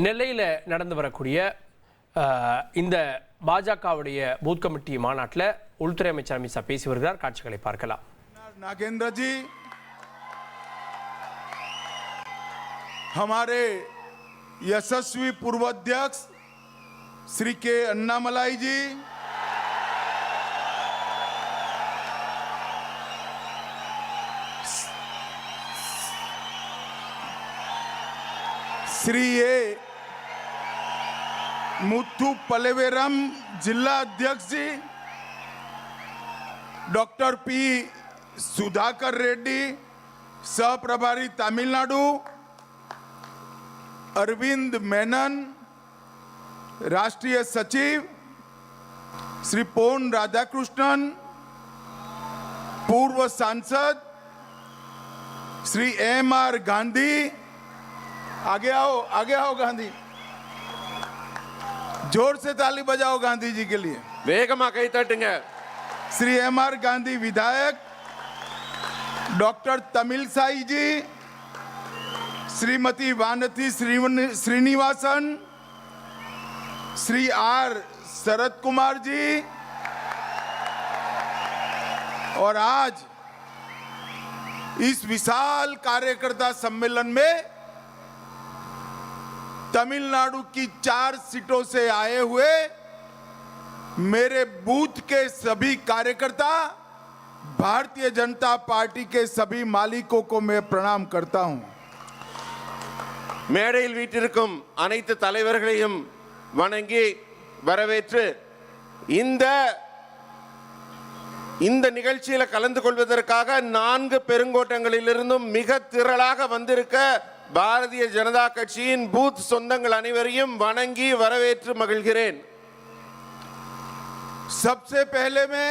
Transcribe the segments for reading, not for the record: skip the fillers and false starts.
நெல்லையில் நடந்து வரக்கூடிய இந்த பாஜகவுடைய பூத் கமிட்டி மாநாட்டில் உள்துறை அமைச்சர் அமித் ஷா பேசி வருகிறார். காட்சிகளை பார்க்கலாம். नागेंद्र जी, हमारे यशस्वी पूर्व अध्यक्ष श्री के अन्नामलाई जी, श्री ए मुथु पलेवेरम जिला अध्यक्ष जी, डॉक्टर पी सुधाकर रेड्डी सह प्रभारी तमिलनाडु, अरविंद मेनन राष्ट्रीय सचिव, श्री पोन राधाकृष्णन पूर्व सांसद, श्री एम आर गांधी, आगे आओ गांधी, जोर से ताली बजाओ गांधी जी के लिए, वेगमा कई तटुंगा, श्री एम आर गांधी विधायक, डॉक्टर तमिलसाई जी, श्रीमती वानथी श्रीनिवासन, श्री आर शरद कुमार जी, और आज इस विशाल कार्यकर्ता सम्मेलन में तमिलनाडु की 4 सीटों से आए हुए मेरे बूथ के सभी कार्यकर्ता, भारतीय जनता पार्टी के सभी मालिकों को मैं प्रणाम करता हूं. மேடையில் வீட்டிற்கும் அனைத்து தலைவர்களையும் வணங்கி வரவேற்று இந்த நிகழ்ச்சியில் கலந்து கொள்வதற்காக 4 பெருங்கோட்டங்களிலிருந்தும் மிக திரளாக வந்திருக்க பாரதிய ஜனதா கட்சியின் பூத் சொந்தங்கள் அனைவரையும் வணங்கி வரவேற்று மகிழ்கிறேன். सबसे पहले मैं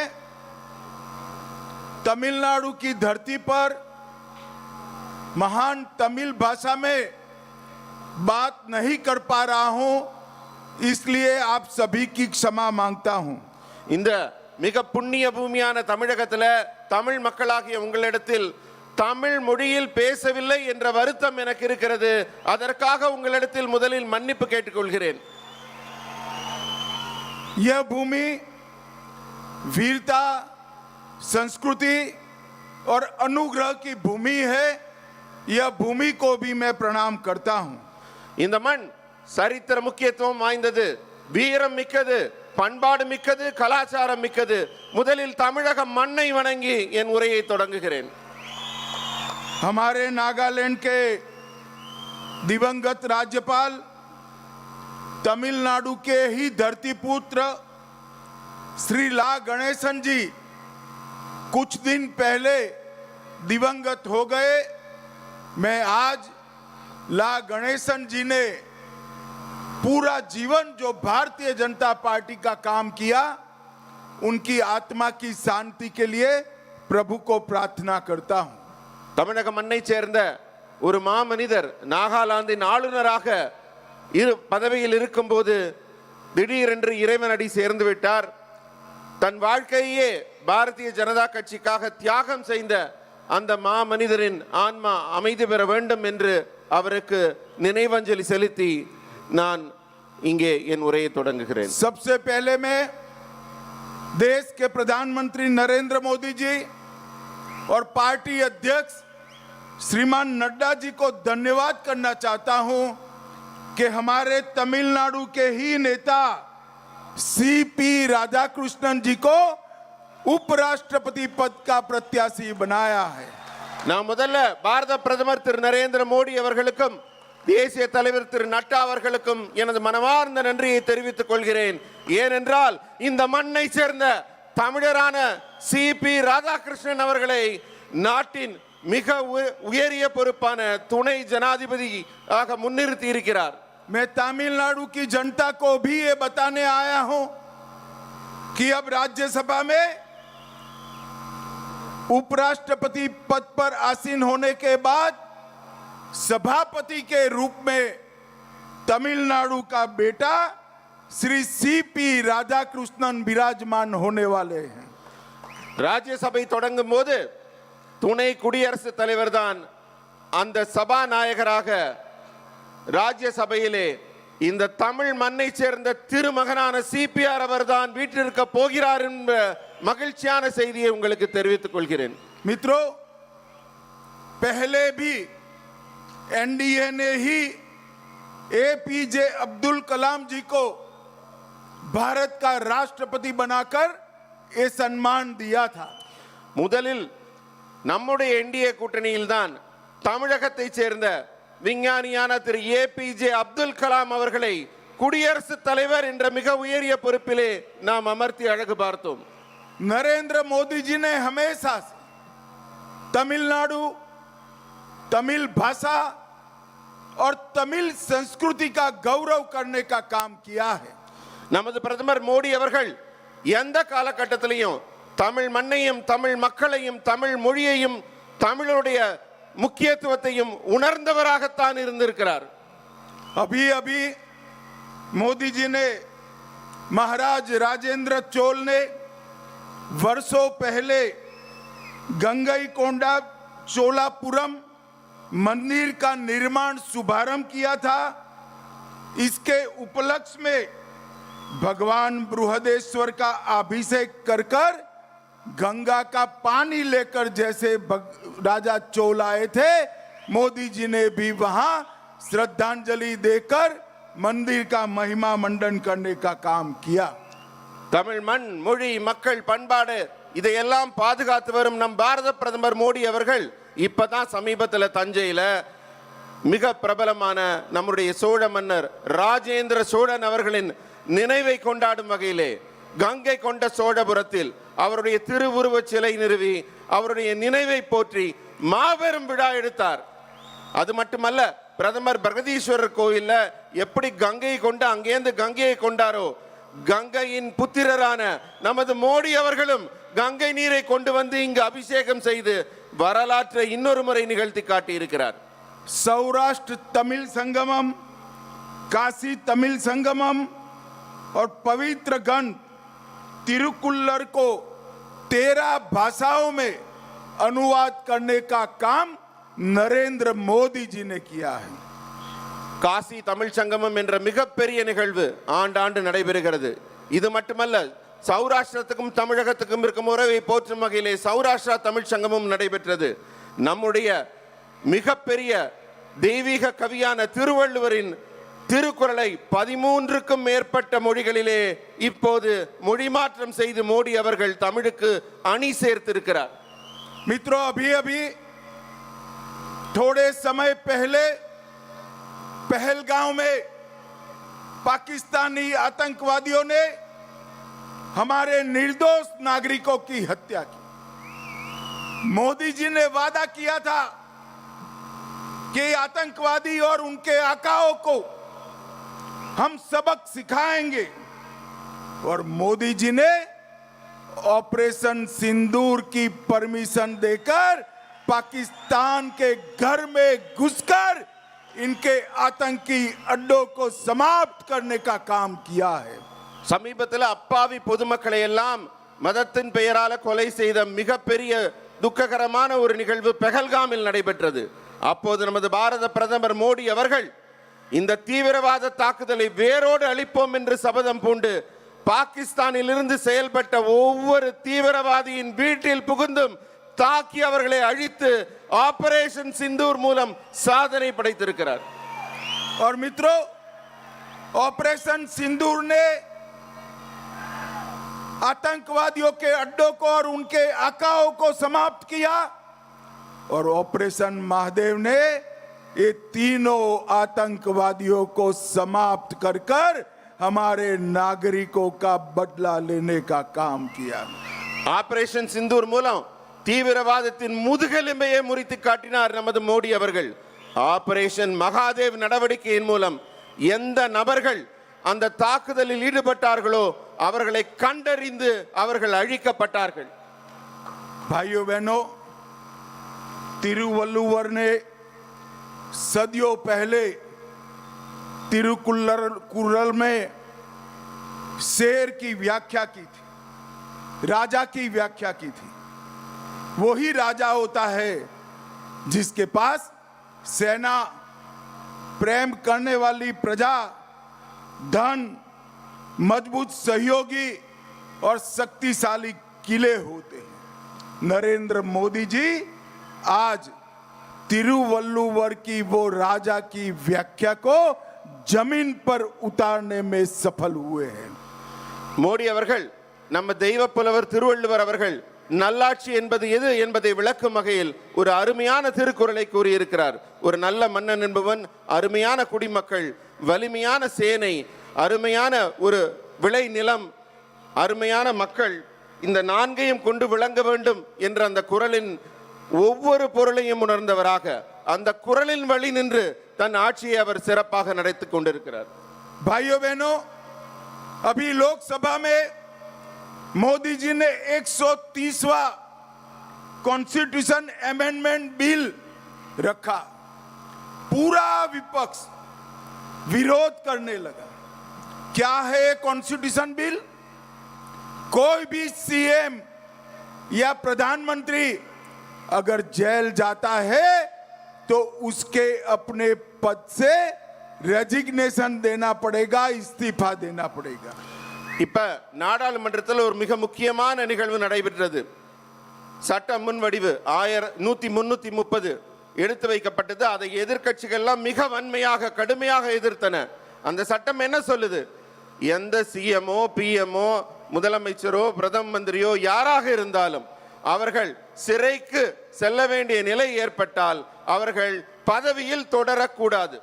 तमिलनाडु की धरती पर महान तमिल भाषा में बात नहीं कर पा रहा हूं, इसलिए आप सभी की क्षमा मांगता हूं. இந்த மிக புண்ணிய பூமியான தமிழகத்தில் தமிழ் மக்களாகிய உங்களிடத்தில் தமிழ் மொழியில் பேசவில்லை என்ற வருத்தம் எனக்கு இருக்கிறது. அதற்காக உங்களிடத்தில் முதலில் மன்னிப்பு கேட்டுக்கொள்கிறேன். यह भूमि वीरता, संस्कृति और अनुग्रह की भूमि है. यह भूमि को भी मैं प्रणाम करता हूं. இந்த மண் சரித்திர முக்கியத்துவம் வாய்ந்தது, வீரம் மிக்கது, பண்பாடு மிக்கது, கலாச்சாரம் மிக்கது. முதலில் தமிழக மண்ணை வணங்கி என் உரையை தொடங்குகிறேன். हमारे नागालैंड के दिवंगत राज्यपाल, तमिलनाडु के ही धरतीपुत्र श्री ला गणेशन जी कुछ दिन पहले दिवंगत हो गए. मैं आज ला गणेशन जी ने पूरा जीवन जो भारतीय जनता पार्टी का काम किया, उनकी आत्मा की शांति के लिए प्रभु को प्रार्थना करता हूं. தமிழக மண்ணை சேர்ந்த ஒரு மாமனிதர் நாகாலாந்தின் ஆளுநராக பதவியில் இருக்கும்போது திடீரென்று இறைவனடி சேர்ந்து விட்டார். தன் வாழ்க்கையே பாரதிய ஜனதா கட்சிக்காக தியாகம் செய்த அந்த மாமனிதரின் ஆன்மா அமைதி பெற வேண்டும் என்று அவருக்கு நினைவஞ்சலி செலுத்தி நான் இங்கே என் உரையை தொடங்குகிறேன். सबसे पहले मैं देश के प्रधानमंत्री नरेंद्र मोदी जी और पार्टी अध्यक्ष श्रीमान नड्डा जी को धन्यवाद करना चाहता हूं कि हमारे तमिलनाडु के ही नेता सीपी राधाकृष्णन जी को उपराष्ट्रपति पद का प्रत्याशी बनाया है. நான் முதல்ல பாரத பிரதமர் திரு நரேந்திர மோடி அவர்களுக்கும் தேசிய தலைவர் திரு நட்டா அவர்களுக்கும் எனது மனமார்ந்த நன்றியை தெரிவித்துக் கொள்கிறேன். ஏனென்றால் இந்த மண்ணை சேர்ந்த தமிழரான சிபி ராதாகிருஷ்ணன் அவர்களை நாட்டின் மிக உயரிய பொறுப்பான துணை ஜனாதிபதியாக முன்னிறுத்தி இருக்கிறார். मैं तमिलनाडु की जनता को भी ये बताने आया हूं कि अब राज्यसभा में उपराष्ट्रपति पद पर आसीन होने के बाद सभापति के रूप में तमिलनाडु का बेटा श्री सीपी राधाकृष्णन विराजमान होने वाले हैं. राज्यसभा தொடங்கும் போது துணை குடியரசுத் தலைவர் தான் அந்த சபாநாயகராக ராஜ்யசபையிலே இந்த தமிழ் மண்ணை சேர்ந்த திருமகனான சிபிஆர் அவர்தான் வீட்டிற்கு போகிறார் என்ற மகிழ்ச்சியான செய்தியை உங்களுக்கு தெரிவித்துக் கொள்கிறேன். मित्रों, पहले भी एनडीए ने ही एपीजे अब्दुल कलाम जी को भारत का राष्ट्रपति बनाकर ये सम्मान दिया था. முதலில் நம்முடைய என்டிஏ கூட்டணியில் தான் தமிழகத்தை சேர்ந்த விஞ்ஞானியான திரு ஏபிஜே அப்துல் கலாம் அவர்களை குடியரசுத் தலைவர் என்ற மிக உயரிய பொறுப்பிலே நாம் அமர்த்தி அழகு பார்த்தோம். नरेंद्र मोदी जी ने हमेशा से तमिलनाडु, तमिल भाषा और तमिल संस्कृति का गौरव करने का काम किया है. நமது பிரதமர் மோடி அவர்கள் எந்த காலகட்டத்திலையும் தமிழ் மண்ணையும் தமிழ் மக்களையும் தமிழ் மொழியையும் தமிழுடைய முக்கியத்துவத்தையும் உணர்ந்தவராகத்தான் இருந்திருக்கிறார். अभी अभी मोदी जी ने महाराज राजेंद्र चोल ने वर्षों पहले गंगईकोंडा चोलापुरम मंदिर का निर्माण शुभारंभ किया था. इसके उपलक्ष्य में भगवान बृहदेश्वर का अभिषेक कर कर गंगा का पानी लेकर जैसे राजा चोल आए थे, मोदी जी ने भी वहां श्रद्धांजलि देकर मंदिर का महिमा मंडन करने का काम किया. தமிழ் மண் மொழி மக்கள் பண்பாடு இதையெல்லாம் பாதுகாத்து வரும் நம் பாரத பிரதமர் மோடி அவர்கள் இப்பதான் சமீபத்தில் தஞ்சையில மிக பிரபலமான நம்முடைய சோழ மன்னர் ராஜேந்திர சோழன் அவர்களின் நினைவை கொண்டாடும் வகையிலே கங்கை கொண்ட சோழபுரத்தில் அவருடைய திருவுருவ சிலை நிறுவி அவருடைய நினைவை போற்றி மாபெரும் விழா எடுத்தார். அது மட்டுமல்ல, பிரதமர் பிரகதீஸ்வரர் கோயில்ல எப்படி கங்கையை கொண்டு அங்கேருந்து கங்கையை கொண்டாரோ, கங்கையின் புத்திரரான நமது மோடி அவர்களும் கங்கை நீரை கொண்டு வந்து இங்கு அபிஷேகம் செய்து வரலாற்றை இன்னொரு முறை நிகழ்த்தி காட்டி இருக்கிறார். सौराष्ट्र तमिल संगमम, काशी तमिल संगमम और पवित्र गण तिरुकुल्लर को 13 भाषाओं में अनुवाद करने का काम नरेंद्र मोदी जी ने किया है. காசி தமிழ் சங்கமம் என்ற மிகப்பெரிய நிகழ்வு ஆண்டாண்டு நடைபெறுகிறது. இது மட்டுமல்ல, சௌராஷ்டிரத்துக்கும் தமிழகத்துக்கும் இருக்கும் உறவை போற்றும் வகையிலே சௌராஷ்டிரா தமிழ் சங்கமம் நடைபெற்றது. நம்முடைய மிகப்பெரிய தெய்வீக கவியான திருவள்ளுவரின் திருக்குறளை 13க்கும் மேற்பட்ட மொழிகளிலே இப்போது மொழி மாற்றம் செய்து மோடி அவர்கள் தமிழுக்கு அணி சேர்த்திருக்கிறார். मित्रों, अभी अभी थोड़े समय पहले पहलगांव में पाकिस्तानी आतंकवादियों ने हमारे निर्दोष नागरिकों की हत्या की. मोदी जी ने वादा किया था कि आतंकवादी और उनके आकाओं को हम सबक सिखाएंगे, और मोदी जी ने ऑपरेशन सिंदूर की परमिशन देकर पाकिस्तान के घर में घुसकर इनके आतंकी अड्डों को समाप्त करने का काम किया है. சமீபத்தில் அப்பாவி பொதுமக்களை எல்லாம் மதத்தின் பெயரால கொலை செய்த மிகப்பெரிய துக்ககரமான ஒரு நிகழ்வு பெஹல்காமில் நடைபெற்றது. அப்போது நமது பாரத பிரதமர் மோடி அவர்கள் இந்த தீவிரவாத தாக்குதலை வேரோடு அழிப்போம் என்று சபதம் பூண்டு பாகிஸ்தானில் இருந்து செயல்பட்ட ஒவ்வொரு தீவிரவாதியின் வீட்டில் புகுந்தும் தாக்கி அவர்களை அழித்து ஆபரேஷன் சிந்தூர் மூலம் சாதனை படைத்திருக்கிறார். और मित्रों, ऑपरेशन सिंदूर ने आतंकवादियों के अड्डों को और उनके आकाओं को समाप्त किया, और ऑपरेशन महादेव ने ये तीनों आतंकवादियों को समाप्त कर कर हमारे नागरिकों का बदला लेने का काम किया. ஆபரேஷன் சிந்தூர் மூலம் தீவிரவாதத்தின் முதுகெலும்பையே முறித்து காட்டினார் நமது மோடி அவர்கள். ஆபரேஷன் மகாதேவ் நடவடிக்கையின் மூலம் எந்த நபர்கள் அந்த தாக்குதலில் ஈடுபட்டார்களோ அவர்களை கண்டறிந்து அவர்கள் अழிக்கப்பட்டார்கள். भाइयों बहनों, तिरुवल्लुवर ने सदियों पहले तिरुकुल्लर में शेर की व्याख्या की थी, राजा की व्याख्या की थी. वही राजा होता है जिसके पास सेना, प्रेम करने वाली प्रजा, धन, मजबूत सहयोगी और शक्तिशाली किले होते हैं। नरेंद्र मोदी जी आज तिरुवल्लुवर की वो राजा की व्याख्या को जमीन पर उतारने में सफल हुए हैं। மோடி அவர்கள் நம்ம தெய்வ புலவர் திருவள்ளுவர் அவர்கள் நல்லாட்சி என்பது எது என்பதை விளக்கும் வகையில் ஒரு அருமையான திருக்குறளை கூறியிருக்கிறார். ஒரு நல்ல மன்னன் என்பவன் அருமையான குடிமக்கள், வலிமையான சேனை, அருமையான ஒரு விளை நிலம், அருமையான மக்கள், இந்த நான்கையும் கொண்டு விளங்க வேண்டும் என்ற அந்த குறளின் ஒவ்வொரு பொருளையும் உணர்ந்தவராக அந்த குறளின் வழி நின்று தன் ஆட்சியை அவர் சிறப்பாக நடத்திக் கொண்டிருக்கிறார். भाइयों बहनों, अभी लोकसभा में मोदी जी ने 130वां कॉन्स्टिट्यूशन अमेंडमेंट बिल रखा। पूरा विपक्ष विरोध करने लगा। क्या है कॉन्स्टिट्यूशन बिल? कोई भी सीएम या प्रधानमंत्री अगर जेल जाता है तो उसके अपने पद से रेजिग्नेशन देना पड़ेगा, इस्तीफा देना पड़ेगा। இப்ப நாடாளுமன்றத்தில் ஒரு மிக முக்கியமான நிகழ்வு நடைபெற்றது. சட்ட முன்வடிவு 1330 எடுத்து வைக்கப்பட்டது. அதை எதிர்க்கட்சிகள்லாம் மிக வன்மையாக கடுமையாக எதிர்த்தன. அந்த சட்டம் என்ன சொல்லுது? எந்த சிஎம்ஓ, பிஎம்ஓ, முதலமைச்சரோ, பிரதம மந்திரியோ யாராக இருந்தாலும் அவர்கள் சிறைக்கு செல்ல வேண்டிய நிலை ஏற்பட்டால் அவர்கள் பதவியில் தொடரக்கூடாது.